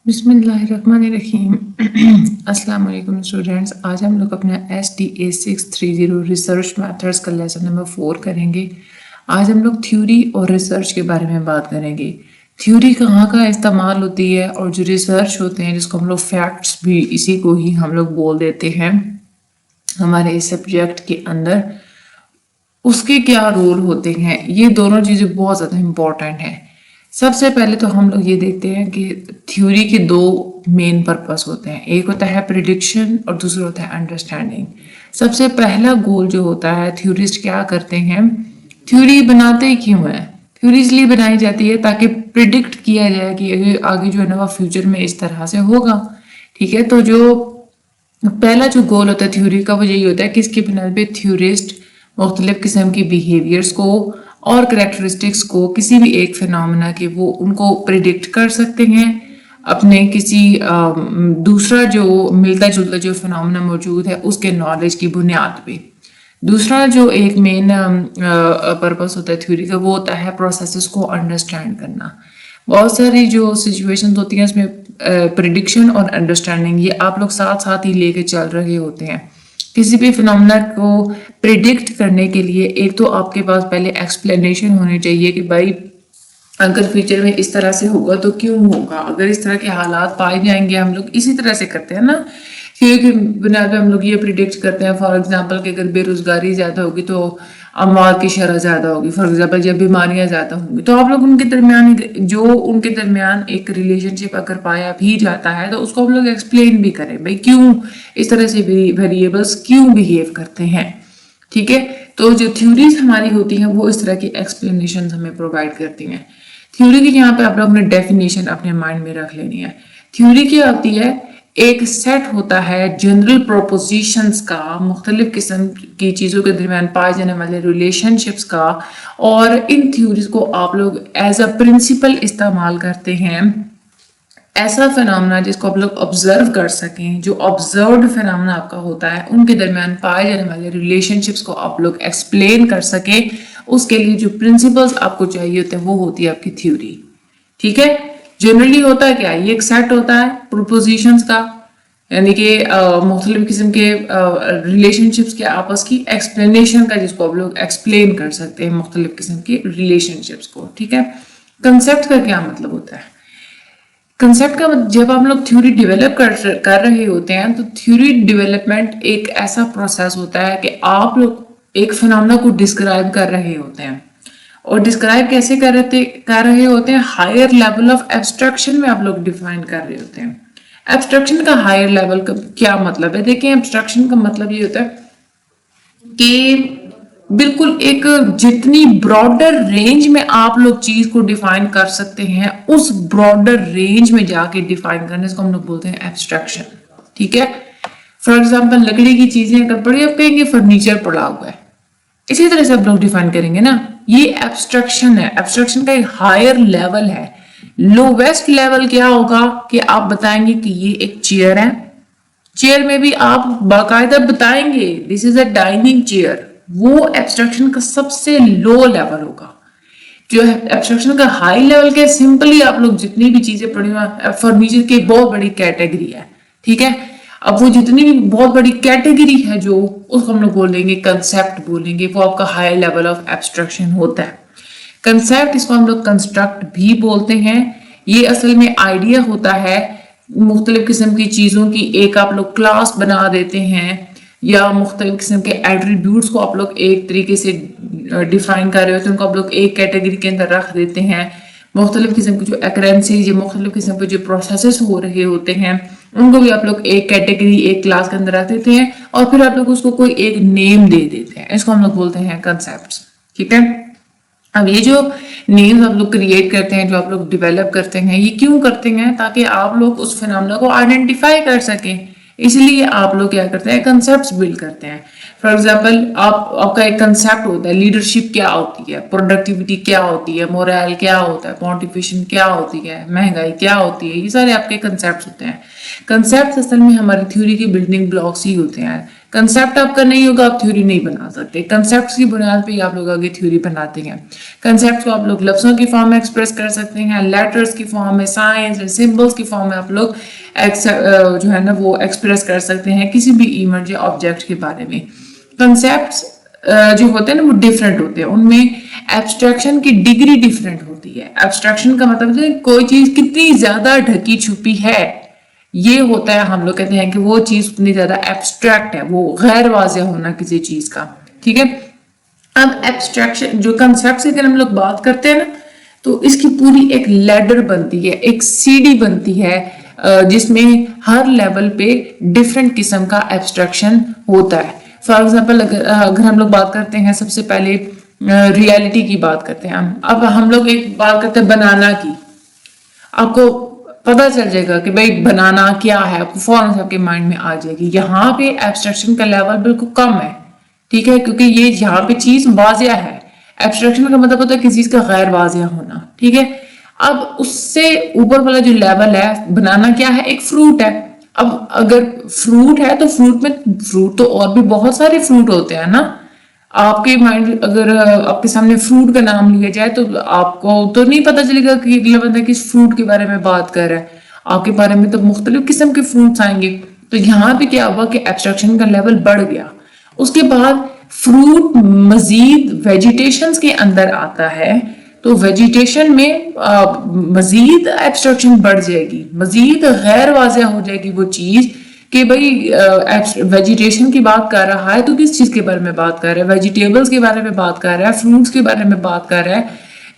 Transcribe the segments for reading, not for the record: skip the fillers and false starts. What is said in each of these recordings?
बिस्मिल्लाहिर्रहमानिर्रहीम। अस्सलाम वालेकुम स्टूडेंट्स। आज हम लोग अपना STA 630 रिसर्च मेथड्स का लेसन नंबर 4 करेंगे। आज हम लोग थ्योरी और रिसर्च के बारे में बात करेंगे। थ्योरी कहाँ का इस्तेमाल होती है और जो रिसर्च होते हैं जिसको हम लोग फैक्ट्स भी इसी को ही हम लोग बोल देते हैं हमारे इस सब्जेक्ट के अंदर, उसके क्या रोल होते हैं। ये दोनों चीज़ें बहुत ज़्यादा इम्पोर्टेंट हैं। सबसे पहले तो हम लोग ये देखते हैं कि थ्योरी के दो मेन पर्पस होते हैं, एक होता है प्रिडिक्शन और दूसरा होता है अंडरस्टैंडिंग। सबसे पहला गोल जो होता है, थ्योरिस्ट क्या करते हैं, थ्योरी बनाते ही क्यों है, थ्योरी इसलिए बनाई जाती है ताकि प्रिडिक्ट किया जाए कि आगे जो है ना वो फ्यूचर में इस तरह से होगा। ठीक है, तो जो पहला जो गोल होता है थ्योरी का वो यही होता है कि इसकी बुनियाद पे थ्योरिस्ट मुख्तलिफ किस्म की बिहेवियर्स को और करेक्टरिस्टिक्स को किसी भी एक फिनोमेना के वो उनको प्रिडिक्ट कर सकते हैं अपने किसी दूसरा जो मिलता जुलता जो फिनोमेना मौजूद है उसके नॉलेज की बुनियाद पे। दूसरा जो एक मेन पर्पस होता है थ्योरी का वो होता है प्रोसेसेस को अंडरस्टैंड करना। बहुत सारी जो सिचुएशंस होती हैं उसमें प्रिडिक्शन और अंडरस्टैंडिंग ये आप लोग साथ साथ ही लेके चल रहे होते हैं। किसी भी फिनोमेना को प्रिडिक्ट करने के लिए एक तो आपके पास पहले एक्सप्लेनेशन होनी चाहिए कि भाई अगर फ्यूचर में इस तरह से होगा तो क्यों होगा, अगर इस तरह के हालात पाए जाएंगे हम लोग इसी तरह से करते हैं ना, क्योंकि बुनियाद पे हम लोग ये प्रिडिक्ट करते हैं। फॉर एग्जांपल कि अगर बेरोजगारी ज़्यादा होगी तो अमवात की शरह ज़्यादा होगी, फॉर एग्जांपल जब बीमारियां ज़्यादा होंगी तो आप लोग उनके दरमियान एक रिलेशनशिप अगर पाया भी जाता है तो उसको हम लोग एक्सप्लेन भी करें भाई क्यों इस तरह से वेरिएबल्स क्यों बिहेव करते हैं। ठीक है, तो जो थ्योरीज हमारी होती हैं वो इस तरह की एक्सप्लेनेशन हमें प्रोवाइड करती हैं। थ्योरी की यहाँ पे आप लोग ने डेफिनेशन अपने माइंड में रख लेनी है। थ्योरी क्या होती है, एक सेट होता है जनरल प्रोपोजिशंस का, मुख्तलिफ किस्म की चीज़ों के दरमियान पाए जाने वाले रिलेशनशिप्स का, और इन थ्योरीज को आप लोग एज अ प्रिंसिपल इस्तेमाल करते हैं। ऐसा फिनोमेना जिसको आप लोग ऑब्जर्व कर सकें, जो ऑब्जर्व्ड फिनोमेना आपका होता है उनके दरमियान पाए जाने वाले रिलेशनशिप्स को आप लोग एक्सप्लेन कर सके, उसके लिए जो प्रिंसिपल्स आपको चाहिए होते हैं वो होती है आपकी थ्योरी। ठीक है, जनरली होता है क्या, ये एक सेट होता है प्रोपोजिशंस का, यानी कि मुख्तलिफ किस्म के रिलेशनशिप्स के आपस की एक्सप्लेनेशन का, जिसको आप लोग एक्सप्लेन कर सकते हैं मुख्तलिफ किस्म के रिलेशनशिप्स को। ठीक है, कंसेप्ट का क्या मतलब होता है, कंसेप्ट का जब हम लोग थ्योरी डेवलप कर रहे होते हैं तो थ्योरी डेवलपमेंट एक ऐसा प्रोसेस होता है कि आप लोग एक फिनोमेना को डिस्क्राइब कर रहे होते हैं, और डिस्क्राइब कैसे कर रहे होते हैं, हायर लेवल ऑफ एब्स्ट्रक्शन में आप लोग डिफाइन कर रहे होते हैं। एब्स्ट्रक्शन का हायर लेवल का क्या मतलब है, देखिए एब्स्ट्रक्शन का मतलब ये होता है कि बिल्कुल एक जितनी ब्रॉडर रेंज में आप लोग चीज को डिफाइन कर सकते हैं उस ब्रॉडर रेंज में जाके डिफाइन करने को हम लोग बोलते हैं एब्स्ट्रक्शन। ठीक है, फॉर एग्जांपल लकड़ी की चीजें अगर पड़ी, आप कहेंगे फर्नीचर पड़ा हुआ है, इसी तरह से आप लोग डिफाइन करेंगे ना, ये एब्स्ट्रक्शन है। एब्स्ट्रक्शन का एक हायर लेवल है। लोवेस्ट लेवल क्या होगा कि आप बताएंगे कि ये एक चेयर है, चेयर में भी आप बाकायदा बताएंगे this is a dining chair, वो एब्स्ट्रक्शन का सबसे लो लेवल होगा। जो एब्स्ट्रक्शन का हाई लेवल के सिंपली आप लोग जितनी भी चीजें पड़ी हुई, फर्नीचर की बहुत बड़ी कैटेगरी है। ठीक है, अब वो जितनी भी बहुत बड़ी कैटेगरी है जो उसको हम लोग बोलेंगे कंसेप्ट बोलेंगे, वो आपका हाई लेवल ऑफ एब्स्ट्रक्शन होता है। कंसेप्ट, इसको हम लोग कंस्ट्रक्ट भी बोलते हैं। ये असल में आइडिया होता है, मुख्तलिफ किस्म की चीज़ों की एक आप लोग क्लास बना देते हैं, या मुख्तलिफ किस्म के एट्रीब्यूट्स को आप लोग एक तरीके से डिफाइन कर रहे होते हैं, उनको आप लोग एक कैटेगरी के अंदर रख देते हैं। मुख्तलिफ किस्म की जो एक्रेंसीज या मुख्तलिफ किस्म के जो प्रोसेसेस हो रहे होते हैं उनको भी आप लोग एक कैटेगरी एक क्लास के अंदर रख देते हैं, और फिर आप लोग उसको कोई एक नेम दे देते हैं, इसको हम लोग बोलते हैं कंसेप्ट्स। ठीक है, अब ये जो नेम्स आप लोग क्रिएट करते हैं, जो आप लोग डेवलप करते हैं, ये क्यों करते हैं, ताकि आप लोग उस फिनोमेना को आइडेंटिफाई कर सकें, इसलिए आप लोग क्या करते हैं, कंसेप्ट्स बिल्ड करते हैं। फॉर एग्जांपल आपका एक कंसेप्ट होता है, लीडरशिप क्या होती है, प्रोडक्टिविटी क्या होती है, मोरल क्या होता है, मोटिवेशन क्या होती है, महंगाई क्या होती है, ये सारे आपके कंसेप्ट्स होते हैं। कंसेप्ट्स असल में हमारी थ्योरी के बिल्डिंग ब्लॉक्स ही होते हैं। कंसेप्ट आपका नहीं होगा, आप थ्योरी नहीं बना सकते। कंसेप्ट की बुनियाद पे ही आप लोग आगे थ्योरी बनाते हैं। कंसेप्ट को आप लोग लफ्जों की फॉर्म में एक्सप्रेस कर सकते हैं, लेटर्स की फॉर्म में, साइंस एंड सिंबल्स की फॉर्म में आप लोग जो है ना वो एक्सप्रेस कर सकते हैं किसी भी इवेंट या ऑब्जेक्ट के बारे में। कंसेप्ट जो होते हैं ना वो डिफरेंट होते हैं, उनमें एब्स्ट्रैक्शन की डिग्री डिफरेंट होती है। एब्स्ट्रैक्शन का मतलब है कोई चीज कितनी ज्यादा ढकी छुपी है, ये होता है, हम लोग कहते हैं कि वो चीज उतनी ज्यादा एब्स्ट्रैक्ट है, वो गैर वाज़ेह होना किसी चीज का, ठीक है। अब एब्स्ट्रैक्शन जो कंसेप्ट से अगर हम लोग बात करते हैं ना, तो इसकी पूरी एक लैडर बनती है, एक सीढ़ी बनती है, जिसमें हर लेवल पे डिफरेंट किस्म का एब्स्ट्रैक्शन होता है। फॉर एग्जाम्पल अगर हम लोग बात करते हैं, सबसे पहले रियलिटी की बात करते हैं हम। अब हम लोग एक बात करते हैं बनाना की, आपको पता चल जाएगा कि भाई बनाना क्या है, आपको फौरन से आपके माइंड में आ जाएगी। यहाँ पे एब्स्ट्रैक्शन का लेवल बिल्कुल कम है, ठीक है, क्योंकि ये यहाँ पे चीज वाजिया है। एब्स्ट्रैक्शन का मतलब होता है किसी चीज का गैर वाजिया होना, ठीक है। अब उससे ऊपर वाला जो लेवल है, बनाना क्या है, एक फ्रूट है। अब अगर फ्रूट है तो फ्रूट तो और भी बहुत सारे फ्रूट होते हैं ना। आपके माइंड अगर आपके सामने फ्रूट का नाम लिया जाए तो आपको तो नहीं पता चलेगा कि अगला बंदा किस फ्रूट के बारे में बात कर रहा है, आपके बारे में तो मुख्तलिफ किस्म के फ्रूट्स आएंगे। तो यहाँ पे क्या हुआ कि एब्स्ट्रैक्शन का लेवल बढ़ गया। उसके बाद फ्रूट मजीद वेजिटेशन के अंदर आता है, तो वेजिटेशन में मजीद एब्स्ट्रैक्शन बढ़ जाएगी, मजीद गैर वाज़ेह हो जाएगी वो चीज कि भाई वेजिटेशन की बात कर रहा है तो किस चीज के बारे में बात कर रहा है, वेजिटेबल्स के बारे में बात कर रहा है, फ्रूट्स के बारे में बात कर रहा है,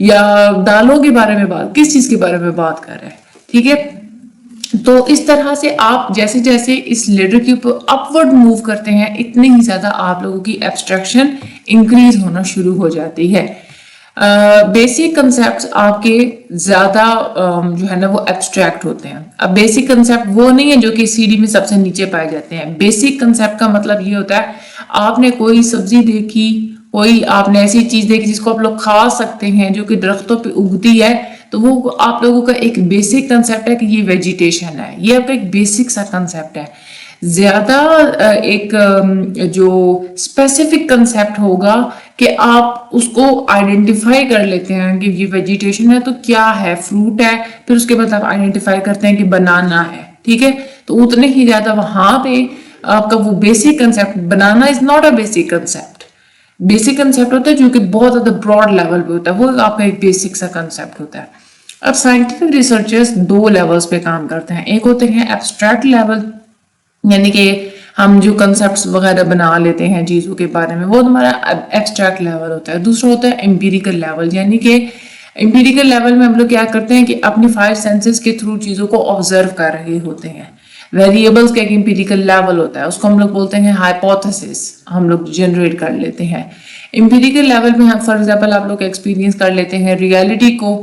या दालों के बारे में किस चीज के बारे में बात कर रहा है, ठीक है। तो इस तरह से आप जैसे जैसे इस लेडर के ऊपर अपवर्ड मूव करते हैं, इतनी ही ज्यादा आप लोगों की एब्स्ट्रैक्शन इंक्रीज होना शुरू हो जाती है। बेसिक कंसेप्ट आपके ज्यादा जो है ना वो एब्स्ट्रैक्ट होते हैं। अब बेसिक कंसेप्ट वो नहीं है जो कि सीढ़ी में सबसे नीचे पाए जाते हैं। बेसिक कंसेप्ट का मतलब ये होता है, आपने कोई सब्जी देखी, कोई आपने ऐसी चीज देखी जिसको आप लोग खा सकते हैं, जो कि दरख्तों पे उगती है, तो वो आप लोगों का एक बेसिक कंसेप्ट है कि ये वेजिटेशन है, ये आपका एक बेसिक सा कंसेप्ट है। ज्यादा एक जो स्पेसिफिक कंसेप्ट होगा कि आप उसको आइडेंटिफाई कर लेते हैं कि ये वेजिटेशन है तो क्या है, फ्रूट है, फिर उसके बाद आप आइडेंटिफाई करते हैं कि बनाना है, ठीक है। तो उतने ही ज्यादा वहां पे आपका वो basic concept, banana is not a basic concept. Basic concept होता है जो कि बहुत ज्यादा ब्रॉड लेवल पे होता है, वो आपका एक बेसिक सा कंसेप्ट होता है। अब साइंटिफिक रिसर्चर्स दो लेवल्स पे काम करते हैं, एक होते हैं एब्स्ट्रैक्ट लेवल, यानी कि हम जो कंसेप्ट्स वगैरह बना लेते हैं चीज़ों के बारे में, वो हमारा एब्स्ट्रैक्ट लेवल होता है। दूसरा होता है एम्पिरिकल लेवल, यानी कि एम्पिरिकल लेवल में हम लोग क्या करते हैं कि अपने 5 सेंसेस के थ्रू चीज़ों को ऑब्जर्व कर रहे होते हैं। वेरिएबल्स का एक एम्पिरिकल लेवल होता है, उसको हम लोग बोलते हैं हाइपोथेसिस, हम लोग जनरेट कर लेते हैं। एम्पिरिकल लेवल में हम फॉर एग्जाम्पल आप लोग एक्सपीरियंस कर लेते हैं रियलिटी को,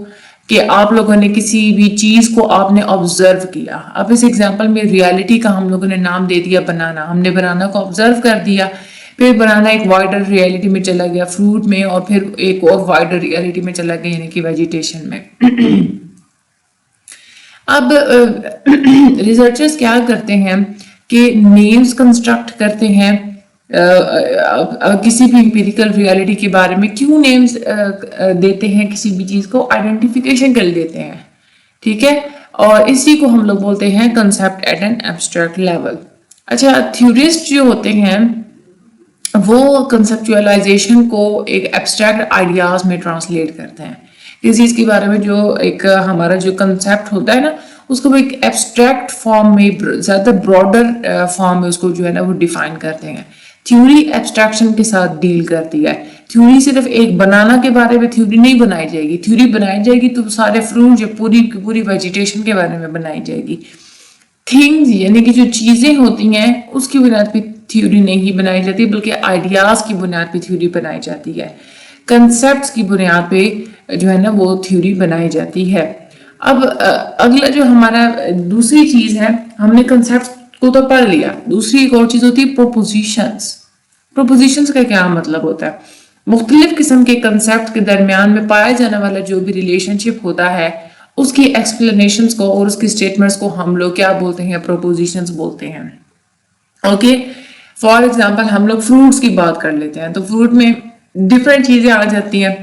कि आप लोगों ने किसी भी चीज को आपने ऑब्जर्व किया। अब इस एग्जांपल में रियलिटी का हम लोगों ने नाम दे दिया बनाना, हमने बनाना को ऑब्जर्व कर दिया, फिर बनाना एक वाइडर रियलिटी में चला गया फ्रूट में, और फिर एक और वाइडर रियलिटी में चला गया यानी कि वेजिटेशन में। अब रिसर्चर्स क्या करते हैं कि नेम्स कंस्ट्रक्ट करते हैं किसी भी एम्पिरिकल रियलिटी के बारे में। क्यों नेम्स देते हैं, किसी भी चीज को आइडेंटिफिकेशन कर देते हैं, ठीक है, और इसी को हम लोग बोलते हैं concept at an abstract level. अच्छा, थ्योरिस्ट जो होते हैं वो कंसेप्चुअलाइजेशन को एक एब्स्ट्रैक्ट आइडियाज में ट्रांसलेट करते हैं। किसी चीज के बारे में जो एक हमारा जो कंसेप्ट होता है ना, उसको एक एब्स्ट्रैक्ट फॉर्म में, ज्यादा ब्रॉडर फॉर्म में उसको जो है ना वो डिफाइन करते हैं। थ्योरी एब्स्ट्रैक्शन के साथ डील करती है। थ्योरी सिर्फ एक बनाना के बारे में थ्योरी नहीं बनाई जाएगी, थ्योरी बनाई जाएगी तो सारे फ्रूट या पूरी वेजिटेशन के बारे में बनाई जाएगी। थिंग्स यानी कि जो चीजें होती हैं उसकी बुनियाद पे थ्योरी नहीं बनाई जाती, बल्कि आइडियाज की बुनियाद पे थ्योरी बनाई जाती है। कंसेप्ट्स की बुनियाद पे जो है ना वो थ्योरी बनाई जाती है। अब अगला जो हमारा दूसरी चीज है, हमने कंसेप्ट को तो पढ़ लिया, दूसरी एक और चीज होती है प्रोपोजिशंस। प्रोपोजिशंस का क्या मतलब होता है? मुख्तलिफ किस्म के कंसेप्ट के दरमियान में पाया जाने वाला जो भी रिलेशनशिप होता है उसकी एक्सप्लेनेशंस को और उसकी स्टेटमेंट्स को हम लोग क्या बोलते हैं? प्रोपोजिशंस बोलते हैं। ओके, फॉर एग्जाम्पल हम लोग फ्रूट्स की बात कर लेते हैं, तो फ्रूट में डिफरेंट चीजें आ जाती हैं,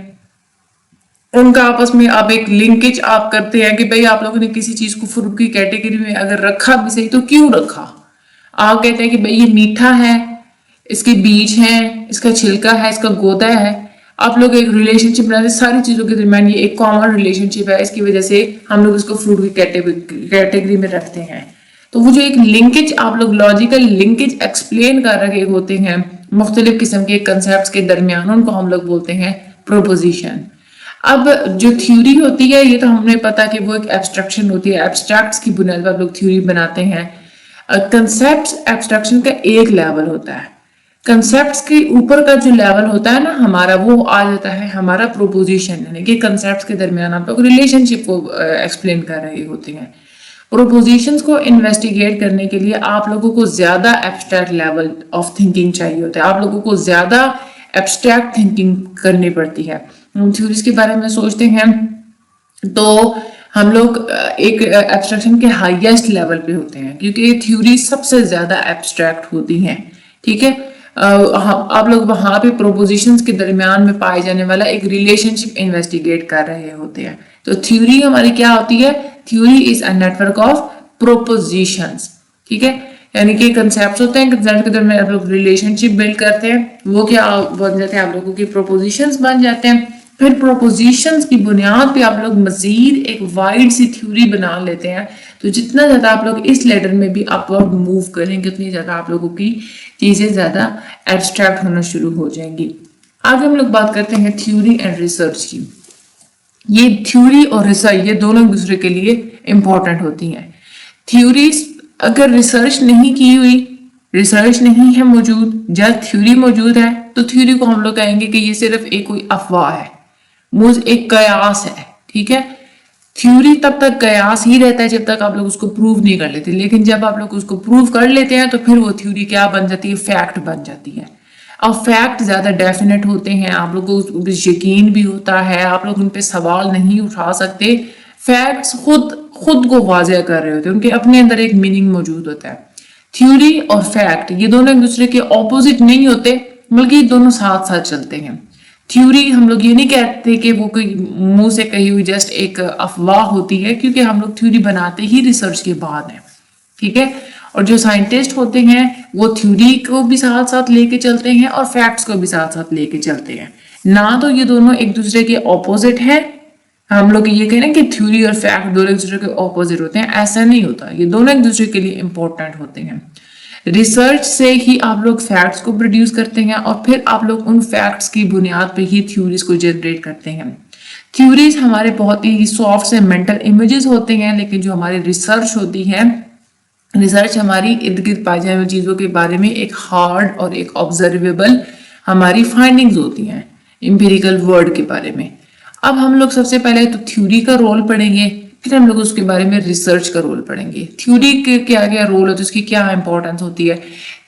उनका आपस में आप एक लिंकेज आप करते हैं कि भाई आप लोगों ने किसी चीज को फ्रूट की कैटेगरी में अगर रखा भी सही तो क्यों रखा। आप कहते हैं कि भाई ये मीठा है, इसके बीज हैं, इसका छिलका है, इसका गोदा है, आप लोग एक रिलेशनशिप बनाते हैं सारी चीजों के दरमियान, ये एक कॉमन रिलेशनशिप है, इसकी वजह से हम लोग इसको फ्रूट की कैटेगरी में रखते हैं। तो वो जो एक लिंकेज आप लोग लॉजिकल लिंकेज एक्सप्लेन कर रहे होते हैं मुख्तलिफ किस्म के कंसेप्ट के दरमियान, उनको हम लोग बोलते हैं प्रोपोजिशन। अब जो थ्योरी होती है ये तो हमने पता कि वो एक एब्स्ट्रक्शन होती है, एब्स्ट्रैक्ट्स की बुनियाद पर आप लोग थ्योरी बनाते हैं। कंसेप्ट एब्स्ट्रक्शन का एक लेवल होता है, कंसेप्ट्स के ऊपर का जो लेवल होता है ना हमारा, वो आ जाता है हमारा प्रोपोजिशन, यानी कि कंसेप्ट्स के दरमियान आप लोग रिलेशनशिप को एक्सप्लेन कर रहे होते हैं। प्रोपोजिशंस को इन्वेस्टिगेट करने के लिए आप लोगों को ज्यादा एब्स्ट्रैक्ट लेवल ऑफ थिंकिंग चाहिए होता है, आप लोगों को ज्यादा एब्स्ट्रैक्ट थिंकिंग करनी पड़ती है। हम थ्योरीज के बारे में सोचते हैं तो हम लोग एक एब्स्ट्रैक्शन के हाईएस्ट लेवल पे होते हैं, क्योंकि थ्योरी सबसे ज्यादा एब्स्ट्रैक्ट होती हैं, ठीक है। आप लोग वहां पे प्रोपोजिशंस के दरमियान में पाए जाने वाला एक रिलेशनशिप इन्वेस्टिगेट कर रहे होते हैं। तो थ्योरी हमारी क्या होती है, theory is a network of propositions, ठीक है, यानी कि कंसेप्ट होते हैं, कंसेप्ट के दरमियान आप लोग रिलेशनशिप बिल्ड करते हैं, वो क्या बन जाते हैं आप लोगों की प्रोपोजिशंस बन जाते हैं। फिर प्रोपोजिशंस की बुनियाद पे आप लोग मजीद एक वाइड सी थ्योरी बना लेते हैं। तो जितना ज्यादा आप लोग इस लेटर में भी अपवर्ड मूव करेंगे उतनी ज्यादा आप लोगों की चीजें ज्यादा एब्स्ट्रैक्ट होना शुरू हो जाएंगी। आगे हम लोग बात करते हैं थ्योरी एंड रिसर्च की। ये थ्योरी और रिसर्च ये दोनों एक दूसरे के लिए इंपॉर्टेंट होती हैं। थ्योरी अगर रिसर्च नहीं की हुई, रिसर्च नहीं है मौजूद, जब थ्योरी मौजूद है तो थ्योरी को हम लोग कहेंगे कि ये सिर्फ एक कोई अफवाह है, एक कयास है, ठीक है। थ्योरी तब तक कयास ही रहता है जब तक आप लोग उसको प्रूव नहीं कर लेते, लेकिन जब आप लोग उसको प्रूव कर लेते हैं तो फिर वो थ्योरी क्या बन जाती है, फैक्ट बन जाती है। अब फैक्ट ज्यादा डेफिनेट होते हैं, आप लोगों को यकीन भी होता है, आप लोग उन पे सवाल नहीं उठा सकते, फैक्ट्स खुद को वाज़ेह कर रहे होते हैं, उनके अपने अंदर एक मीनिंग मौजूद होता है। थ्योरी और फैक्ट ये दोनों एक दूसरे के ऑपोजिट नहीं होते, बल्कि दोनों साथ साथ चलते हैं। थ्योरी हम लोग ये नहीं कहते कि वो कोई मुंह से कही हुई जस्ट एक अफवाह होती है, क्योंकि हम लोग थ्योरी बनाते ही रिसर्च के बाद है, ठीक है। और जो साइंटिस्ट होते हैं वो थ्योरी को भी साथ साथ लेके चलते हैं और फैक्ट्स को भी साथ साथ लेके चलते हैं, ना तो ये दोनों एक दूसरे के ऑपोजिट हैं। हम लोग ये कह रहे हैं कि थ्योरी और फैक्ट दोनों एक दूसरे के ऑपोजिट होते हैं, ऐसा नहीं होता, ये दोनों एक दूसरे के लिए इंपॉर्टेंट होते हैं। रिसर्च से ही आप लोग फैक्ट्स को प्रोड्यूस करते हैं और फिर आप लोग उन फैक्ट्स की बुनियाद पे ही थ्योरीज को जनरेट करते हैं। थ्योरीज हमारे बहुत ही सॉफ्ट से मेंटल इमेजेस होते हैं, लेकिन जो हमारी रिसर्च होती है, रिसर्च हमारी इर्द गिर्द पाई जाने वाली चीजों के बारे में एक हार्ड और एक ऑब्जर्वेबल हमारी फाइंडिंग्स होती हैं एम्पिरिकल वर्ड के बारे में। अब हम लोग सबसे पहले तो थ्योरी का रोल पढ़ेंगे, फिर हम लोग उसके बारे में रिसर्च का रोल पढ़ेंगे। थ्योरी के क्या क्या रोल होता है, उसकी क्या इंपॉर्टेंस होती है।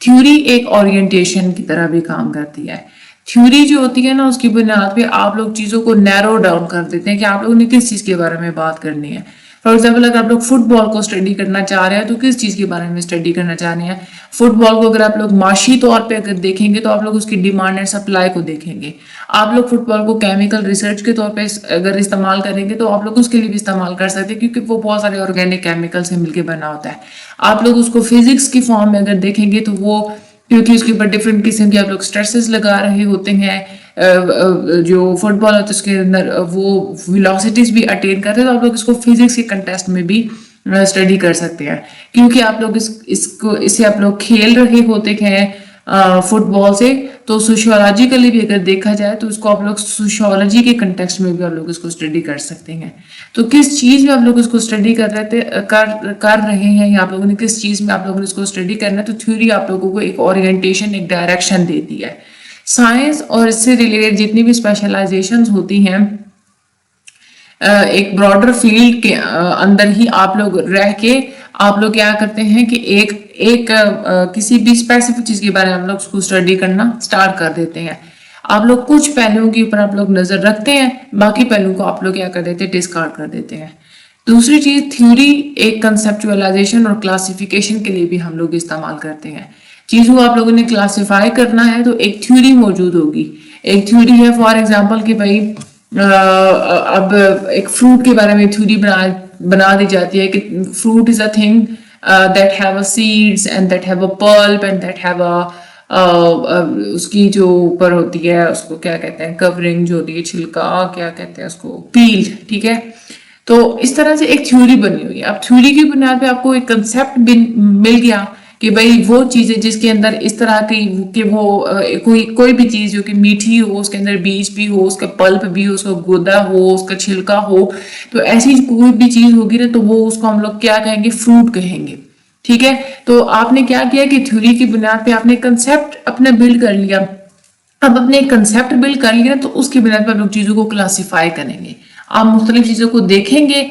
थ्योरी एक ओरिएंटेशन की तरह भी काम करती है। थ्योरी जो होती है ना, उसकी बुनियाद पे आप लोग चीजों को नैरो डाउन कर देते हैं कि आप लोगों ने किस चीज के बारे में बात करनी है। फॉर एग्जाम्पल अगर आप लोग फुटबॉल को स्टडी करना चाह रहे हैं तो किस चीज के बारे में स्टडी करना चाह रहे हैं। फुटबॉल को अगर आप लोग माशी तौर पे अगर देखेंगे तो आप लोग उसकी डिमांड एंड सप्लाई को देखेंगे। आप लोग फुटबॉल को केमिकल रिसर्च के तौर पे अगर इस्तेमाल करेंगे तो आप लोग उसके लिए भी इस्तेमाल कर सकते हैं, क्योंकि वो बहुत सारे ऑर्गेनिक केमिकल से मिलकर बना होता है। आप लोग उसको फिजिक्स की फॉर्म में अगर देखेंगे तो वो क्योंकि उसके ऊपर डिफरेंट किस्म के आप लोग स्ट्रेसेस लगा रहे होते हैं, जो फुटबॉल होता है उसके अंदर वो वेलोसिटीज भी अटेन करते हैं, तो आप लोग इसको फिजिक्स के कंटेस्ट में भी स्टडी कर सकते हैं, क्योंकि आप लोग इसे आप लोग खेल रहे होते हैं फुटबॉल से। तो सोशियोलॉजिकली भी अगर देखा जाए तो उसको आप लोग सोशियोलॉजी के कंटेक्स्ट में भी आप लोग इसको स्टडी कर सकते हैं। तो किस चीज में आप लोग इसको स्टडी कर रहे हैं या आप लोगों ने किस चीज में आप लोगों ने इसको स्टडी करना है, तो थ्योरी आप लोगों को एक ओरिएंटेशन एक डायरेक्शन देती है। साइंस और इससे रिलेटेड जितनी भी स्पेशलाइजेशंस होती हैं, एक ब्रॉडर फील्ड के अंदर ही आप लोग रह के आप लोग क्या करते हैं कि एक किसी भी स्पेसिफिक चीज के बारे में आप लोग उसको स्टडी करना स्टार्ट कर देते हैं। आप लोग कुछ पहलुओं के ऊपर आप लोग नजर रखते हैं, बाकी पहलुओं को आप लोग क्या कर देते हैं, डिस्कार्ड कर देते हैं। दूसरी चीज, थ्योरी एक कंसेप्चुअलाइजेशन और क्लासिफिकेशन के लिए भी हम लोग इस्तेमाल करते हैं। چیزوں کو آپ لوگوں نے کلاسیفائی کرنا ہے تو ایک تھیوری موجود ہوگی. ایک تھیوری ہے فار ایگزامپل کہ بھائی اب ایک فروٹ کے بارے میں تھیوری بنا دی جاتی ہے کہ fruit is a thing that have a seeds and that have a pulp and that have a اس کی جو اوپر ہوتی ہے اس کو کیا کہتے ہیں کورنگ جو ہوتی ہے چھلکا کیا کہتے ہیں اس کو پیل. ٹھیک ہے, تو اس طرح سے ایک تھیوری بنی ہوئی ہے. اب تھیوری کی بنیاد پہ آپ کو ایک کنسیپٹ مل گیا کہ بھائی وہ چیزیں جس کے اندر اس طرح کی کہ وہ کوئی بھی چیز جو کہ میٹھی ہو, اس کے اندر بیج بھی ہو, اس کا پلپ بھی ہو, اس کا گودا ہو, اس کا چھلکا ہو, تو ایسی کوئی بھی چیز ہوگی نا تو وہ اس کو ہم لوگ کیا کہیں گے, فروٹ کہیں گے. ٹھیک ہے, تو آپ نے کیا کیا کہ تھیوری کی بنیاد پہ آپ نے کنسیپٹ اپنا بلڈ کر لیا. اب اپنے کنسیپٹ بلڈ کر لیا تو اس کی بنیاد پہ آپ لوگ چیزوں کو کلاسیفائی کریں گے. آپ مختلف چیزوں کو دیکھیں گے,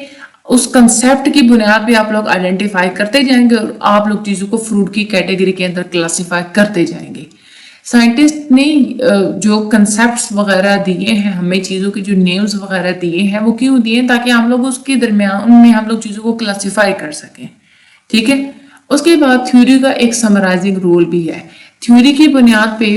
اس کنسیپٹ کی بنیاد پہ آپ لوگ آئیڈینٹیفائی کرتے جائیں گے اور آپ لوگ چیزوں کو فروٹ کی کیٹیگری کے اندر کلاسیفائی کرتے جائیں گے. سائنٹسٹ نے جو کنسیپٹس وغیرہ دیے ہیں ہمیں, چیزوں کے جو نیمز وغیرہ دیے ہیں وہ کیوں دیے ہیں تاکہ ہم لوگ اس کے درمیان میں ہم لوگ چیزوں کو کلاسیفائی کر سکیں. ٹھیک ہے, اس کے بعد تھیوری کا ایک سمرائزنگ رول بھی ہے. تھیوری کی بنیاد پہ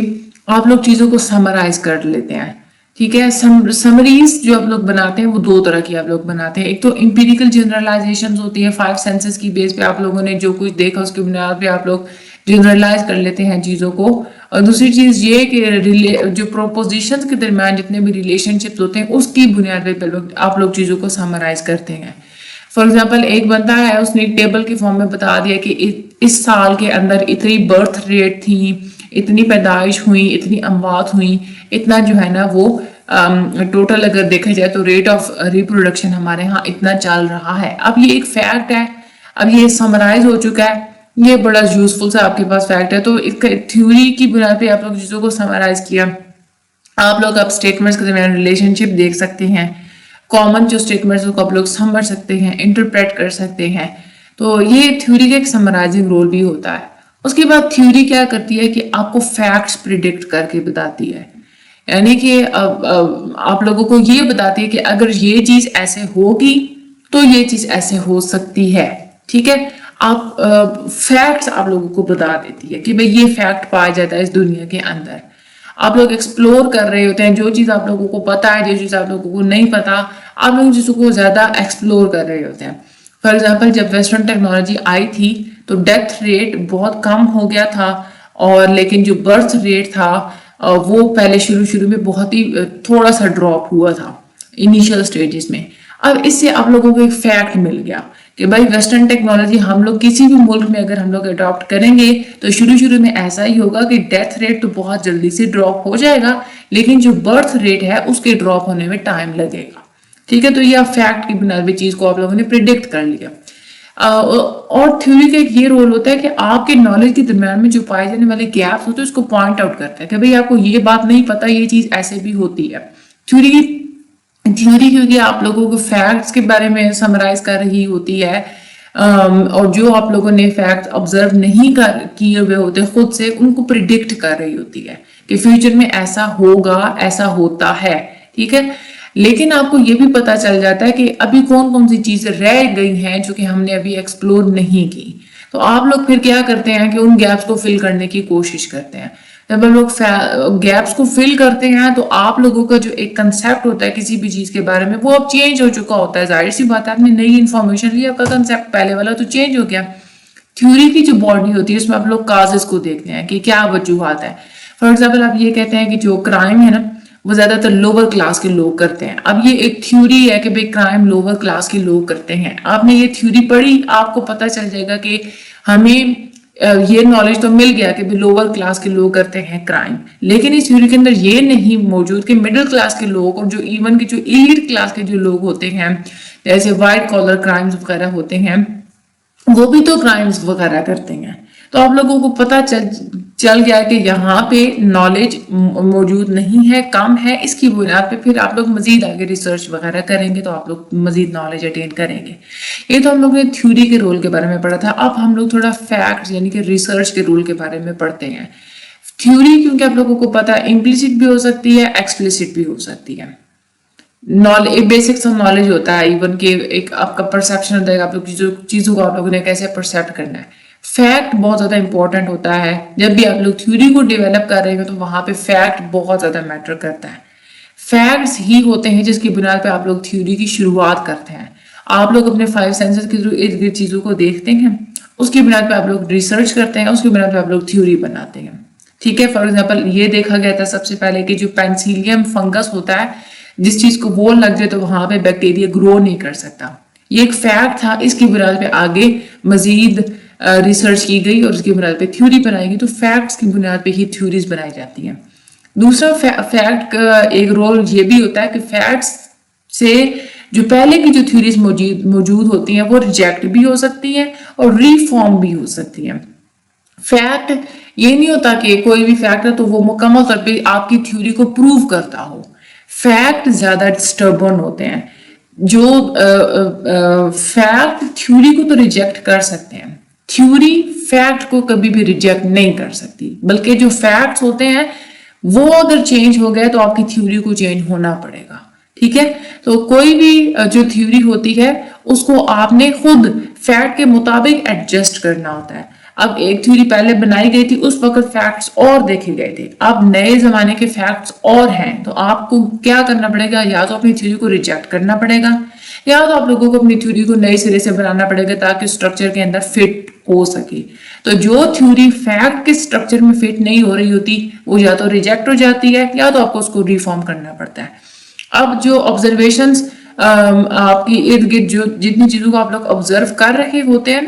آپ لوگ چیزوں کو سمرائز کر لیتے ہیں. ٹھیک ہے, سمریز جو آپ لوگ بناتے ہیں وہ دو طرح کی آپ لوگ بناتے ہیں. ایک تو امپیریکل جنرلائزیشن ہوتی ہے, 5 سینسز کی بیس پہ آپ لوگوں نے جو کچھ دیکھا اس کی بنیاد پہ آپ لوگ جنرلائز کر لیتے ہیں چیزوں کو. اور دوسری چیز یہ کہ جو پروپوزیشنز کے درمیان جتنے بھی ریلیشن شپس ہوتے ہیں اس کی بنیاد پہ آپ لوگ چیزوں کو سمرائز کرتے ہیں. فار ایگزامپل ایک بندہ ہے, اس نے ایک ٹیبل کی فارم میں بتا دیا کہ اس سال کے اندر اتنی برتھ ریٹ تھی, اتنی پیدائش ہوئی, اتنی اموات ہوئی, اتنا جو ہے نا وہ ٹوٹل اگر دیکھا جائے تو ریٹ آف ریپروڈکشن ہمارے ہاں اتنا چل رہا ہے. اب یہ ایک فیکٹ ہے, اب یہ سمرائز ہو چکا ہے, یہ بڑا یوزفل سا آپ کے پاس فیکٹ ہے. تو اس کا تھیوری کی بنیاد پہ آپ لوگ چیزوں کو سمرائز کیا. آپ لوگ اب سٹیٹمنٹس کے درمیان ریلیشن شپ دیکھ سکتے ہیں, کامن جو سٹیٹمنٹس کو آپ لوگ سمجھ سکتے ہیں, انٹرپریٹ کر سکتے ہیں. تو یہ تھیوری کا ایک سمرائزنگ رول بھی ہوتا ہے. اس کے بعد تھیوری کیا کرتی ہے کہ آپ کو فیکٹس پریڈکٹ کر کے بتاتی ہے. یعنی کہ آپ لوگوں کو یہ بتاتی ہے کہ اگر یہ چیز ایسے ہوگی تو یہ چیز ایسے ہو سکتی ہے. ٹھیک ہے, آپ فیکٹس آپ لوگوں کو بتا دیتی ہے کہ بھئی یہ فیکٹ پایا جاتا ہے اس دنیا کے اندر. آپ لوگ ایکسپلور کر رہے ہوتے ہیں, جو چیز آپ لوگوں کو پتا ہے, جو چیز آپ لوگوں کو نہیں پتا, آپ لوگ چیزوں کو زیادہ ایکسپلور کر رہے ہوتے ہیں. فار ایگزامپل جب ویسٹرن ٹیکنالوجی آئی تھی تو ڈیتھ ریٹ بہت کم ہو گیا تھا, اور لیکن جو برتھ ریٹ تھا وہ پہلے شروع میں بہت ہی تھوڑا سا ڈراپ ہوا تھا انیشیل سٹیجز میں. اب اس سے آپ لوگوں کو ایک فیکٹ مل گیا کہ بھائی ویسٹرن ٹیکنالوجی ہم لوگ کسی بھی ملک میں اگر ہم لوگ اڈاپٹ کریں گے تو شروع میں ایسا ہی ہوگا کہ ڈیتھ ریٹ تو بہت جلدی سے ڈراپ ہو جائے گا, لیکن جو برتھ ریٹ ہے اس کے ڈراپ ہونے میں ٹائم لگے گا. ٹھیک ہے, تو یہ آپ فیکٹ کی بنیاد پہ چیز کو آپ لوگوں نے پریڈکٹ کر لیا. اور تھیوری کا ایک یہ رول ہوتا ہے کہ آپ کے نالج کے درمیان میں جو پائے جانے والے گیپس ہوتے ہیں اس کو پوائنٹ آؤٹ کرتا ہے کہ بھئی آپ کو یہ بات نہیں پتا, یہ چیز ایسے بھی ہوتی ہے. تھیوری کیونکہ آپ لوگوں کو فیکٹس کے بارے میں سمرائز کر رہی ہوتی ہے, اور جو آپ لوگوں نے فیکٹ آبزرو نہیں کیے ہوئے ہوتے خود سے, ان کو پریڈکٹ کر رہی ہوتی ہے کہ فیوچر میں ایسا ہوگا, ایسا ہوتا ہے. ٹھیک ہے, لیکن آپ کو یہ بھی پتا چل جاتا ہے کہ ابھی کون سی چیزیں رہ گئی ہیں جو کہ ہم نے ابھی ایکسپلور نہیں کی. تو آپ لوگ پھر کیا کرتے ہیں کہ ان گیپس کو فل کرنے کی کوشش کرتے ہیں. جب ہم لوگ گیپس کو فل کرتے ہیں تو آپ لوگوں کا جو ایک کنسیپٹ ہوتا ہے کسی بھی چیز کے بارے میں وہ اب چینج ہو چکا ہوتا ہے. ظاہر سی بات ہے, آپ نے نئی انفارمیشن لی, آپ کا کنسیپٹ پہلے والا تو چینج ہو گیا. تھیوری کی جو باڈی ہوتی ہے اس میں آپ لوگ کازز کو دیکھتے ہیں کہ کیا وجوہات ہیں. فار ایگزامپل آپ یہ کہتے ہیں کہ جو کرائم ہے نا وہ زیادہ تر لوور کلاس کے لوگ کرتے ہیں. اب یہ ایک تھیوری ہے کہ بھئی کرائم لوور کلاس کے لوگ کرتے ہیں. آپ نے یہ تھیوری پڑھی, آپ کو پتہ چل جائے گا کہ ہمیں یہ نالج تو مل گیا کہ لوور کلاس کے لوگ کرتے ہیں کرائم, لیکن اس تھیوری کے اندر یہ نہیں موجود کہ مڈل کلاس کے لوگ اور جو ایون کے جو ایلیٹ کلاس کے جو لوگ ہوتے ہیں جیسے وائٹ کالر کرائمز وغیرہ ہوتے ہیں وہ بھی تو کرائمز وغیرہ کرتے ہیں. تو آپ لوگوں کو پتہ چل گیا کہ یہاں پہ نالج موجود نہیں ہے, کم ہے. اس کی بنیاد پہ پھر آپ لوگ مزید آگے ریسرچ وغیرہ کریں گے تو آپ لوگ مزید نالج اٹین کریں گے. یہ تو ہم لوگ نے تھیوری کے رول کے بارے میں پڑھا تھا. اب ہم لوگ تھوڑا فیکٹ یعنی کہ ریسرچ کے رول کے بارے میں پڑھتے ہیں. تھیوری کیونکہ آپ لوگوں کو پتا ہے امپلیسٹ بھی ہو سکتی ہے, ایکسپلیسٹ بھی ہو سکتی ہے. بیسک سا نالج ہوتا ہے ایون کہ ایک آپ کا پرسیپشن ہوتا ہے, آپ لوگ چیزوں کو آپ لوگوں نے کیسے پرسیپٹ کرنا ہے. فیکٹ بہت زیادہ امپورٹنٹ ہوتا ہے. جب بھی آپ لوگ تھیوری کو ڈیولپ کر رہے ہو تو وہاں پہ فیکٹ بہت زیادہ میٹر کرتا ہے. فیکٹس ہی ہوتے ہیں جس کی بنیاد پہ آپ لوگ تھیوری کی شروعات کرتے ہیں. آپ لوگ اپنے 5 سینسز کے تھرو ارد گرد چیزوں کو دیکھتے ہیں, اس کی بنیاد پہ آپ لوگ ریسرچ کرتے ہیں, اس کی بنیاد پہ آپ لوگ تھیوری بناتے ہیں. ٹھیک ہے, فار ایگزامپل یہ دیکھا گیا تھا سب سے پہلے کہ جو پینسیلیم فنگس ہوتا ہے, جس چیز کو وہ لگ جائے تو وہاں پہ بیکٹیریا گرو نہیں کر سکتا. یہ ایک فیکٹ تھا, اس کی بنیاد پہ آگے مزید ریسرچ کی گئی اور اس کی بنیاد پہ تھیوری بنائی گئی. تو فیکٹس کی بنیاد پہ ہی تھیوریز بنائی جاتی ہیں. دوسرا فیکٹ کا ایک رول یہ بھی ہوتا ہے کہ فیکٹس سے جو پہلے کی جو تھیوریز موجود ہوتی ہیں وہ ریجیکٹ بھی ہو سکتی ہیں اور ری فارم بھی ہو سکتی ہیں. فیکٹ یہ نہیں ہوتا کہ کوئی بھی فیکٹ ہے تو وہ مکمل طور پہ آپ کی تھیوری کو پروو کرتا ہو. فیکٹ زیادہ ڈسٹربن ہوتے ہیں. جو فیکٹ تھیوری کو تو ریجیکٹ کر سکتے ہیں, تھیوری فیکٹ کو کبھی بھی ریجیکٹ نہیں کر سکتی, بلکہ جو فیکٹس ہوتے ہیں وہ اگر چینج ہو گئے تو آپ کی تھیوری کو چینج ہونا پڑے گا. ٹھیک ہے, تو کوئی بھی جو تھیوری ہوتی ہے اس کو آپ نے خود فیکٹ کے مطابق ایڈجسٹ کرنا ہوتا ہے. اب ایک تھیوری پہلے بنائی گئی تھی, اس وقت فیکٹس اور دیکھے گئے تھے. اب نئے زمانے کے فیکٹس اور ہیں, تو آپ کو کیا کرنا پڑے گا, یا تو اپنی تھیوری کو ریجیکٹ کرنا پڑے گا, یا تو آپ لوگوں کو اپنی تھیوری کو نئے سرے سے بنانا پڑے گا تاکہ اسٹرکچر کے اندر فٹ ہو سکے. تو جو تھیوری فیکٹ کے اسٹرکچر میں فٹ نہیں ہو رہی ہوتی وہ یا تو ریجیکٹ ہو جاتی ہے یا تو آپ کو اس کو ریفارم کرنا پڑتا ہے. اب جو آبزرویشنز آپ کی ارد گرد جو جتنی چیزوں کو آپ لوگ آبزرو کر رہے ہوتے ہیں,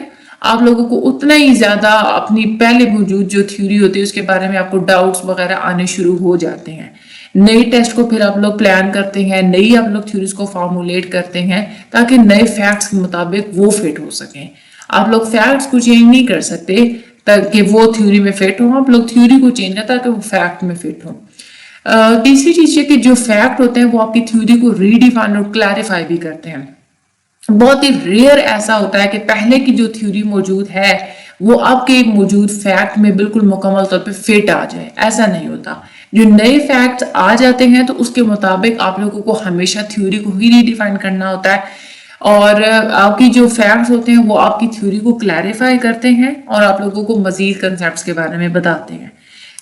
آپ لوگوں کو اتنا ہی زیادہ اپنی پہلے موجود جو تھیوری ہوتی ہے اس کے بارے میں آپ کو ڈاؤٹس وغیرہ آنے شروع ہو جاتے ہیں. نئی ٹیسٹ کو پھر آپ لوگ پلان کرتے ہیں, نئی آپ لوگ تھیوریز کو فارمولیٹ کرتے ہیں تاکہ نئے فیکٹس کے مطابق وہ فٹ ہو سکیں. آپ لوگ فیکٹس کو چینج نہیں کر سکتے تاکہ وہ تھیوری میں فٹ ہو, آپ لوگ تھیوری کو چینج کریں تاکہ وہ فیکٹ میں فٹ ہو. تیسری چیز یہ کہ جو فیکٹ ہوتے ہیں وہ آپ کی تھیوری کو ریڈیفائن اور کلیریفائی بھی کرتے ہیں. بہت ہی ریئر ایسا ہوتا ہے کہ پہلے کی جو تھیوری موجود ہے وہ آپ کے موجود فیکٹ میں بالکل مکمل طور پہ فٹ آ جائے, ایسا نہیں ہوتا. جو نئے فیکٹس آ جاتے ہیں تو اس کے مطابق آپ لوگوں کو ہمیشہ تھیوری کو ہی ریڈیفائن کرنا ہوتا ہے, اور آپ کی جو فیکٹس ہوتے ہیں وہ آپ کی تھیوری کو کلیریفائی کرتے ہیں اور آپ لوگوں کو مزید کنسیپٹس کے بارے میں بتاتے ہیں.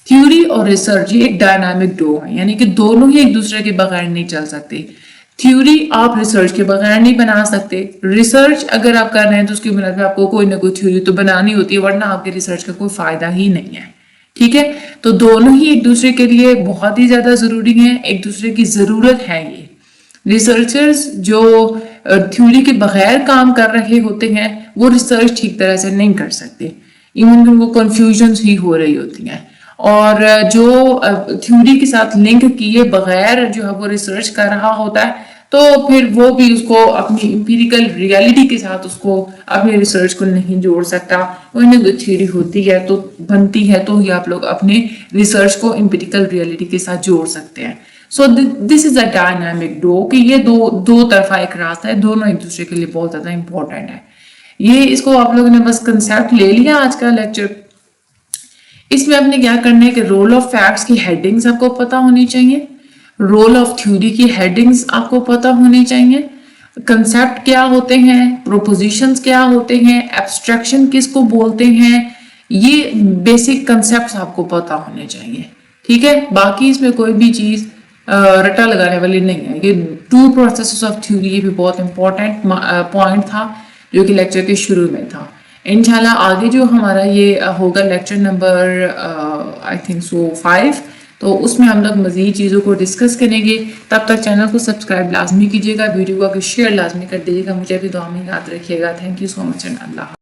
تھیوری اور ریسرچ یہ ایک ڈائنامک ڈو ہے, یعنی کہ دونوں ہی ایک دوسرے کے بغیر نہیں چل سکتے. تھیوری آپ ریسرچ کے بغیر نہیں بنا سکتے. ریسرچ اگر آپ کر رہے ہیں تو اس کی بنیاد پہ آپ کو کوئی نہ کوئی تھیوری تو بنانی ہوتی ہے, ورنہ آپ کے ریسرچ کا کوئی فائدہ ہی نہیں ہے. ٹھیک ہے, تو دونوں ہی ایک دوسرے کے لیے بہت ہی زیادہ ضروری ہیں, ایک دوسرے کی ضرورت ہے. یہ ریسرچرز جو تھیوری کے بغیر کام کر رہے ہوتے ہیں وہ ریسرچ ٹھیک طرح سے نہیں کر سکتے, ایون ان کو کنفیوژنز ہی ہو رہی ہوتی ہیں. اور جو تھیوری کے ساتھ لنک کیے بغیر جو ہے وہ ریسرچ کر رہا ہوتا ہے تو پھر وہ بھی اس کو اپنی امپیریکل ریالٹی کے ساتھ اس کو اپنے ریسرچ کو نہیں جوڑ سکتا. انہیں جو تھیوری ہوتی ہے تو بنتی ہے تو ہی آپ لوگ اپنے ریسرچ کو امپیریکل ریالٹی کے ساتھ جوڑ سکتے ہیں. سو دس از اے ڈائنامک ڈو, کہ یہ دو طرفہ ایک راستہ ہے, دونوں ایک دوسرے کے لیے بہت زیادہ امپورٹنٹ ہے. یہ اس کو آپ لوگوں نے بس کنسیپٹ لے لیا آج کا لیکچر. اس میں آپ نے کیا کرنا ہے کہ رول آف فیکٹس کی ہیڈنگز آپ کو پتہ ہونی چاہیے, رول آف تھیوری کی ہیڈنگز آپ کو پتہ ہونی چاہیے, کنسیپٹ کیا ہوتے ہیں, پروپوزیشنز کیا ہوتے ہیں, ایبسٹریکشن کس کو بولتے ہیں, یہ بیسک کنسیپٹس آپ کو پتہ ہونے چاہیے. ٹھیک ہے, باقی اس میں کوئی بھی چیز رٹا لگانے والی نہیں ہے. یہ 2 پروسیسز آف تھیوری یہ بھی بہت امپورٹنٹ پوائنٹ تھا جو کہ لیکچر کے شروع میں تھا. انشاءاللہ آگے جو ہمارا یہ ہوگا lecture number I think so 5, تو اس میں ہم لوگ مزید چیزوں کو ڈسکس کریں گے. تب تک چینل کو سبسکرائب لازمی کیجیے گا, ویڈیو کو شیئر لازمی کر دیجیے گا. مجھے بھی دعا میں یاد رکھیے گا. Thank you so much and Allah.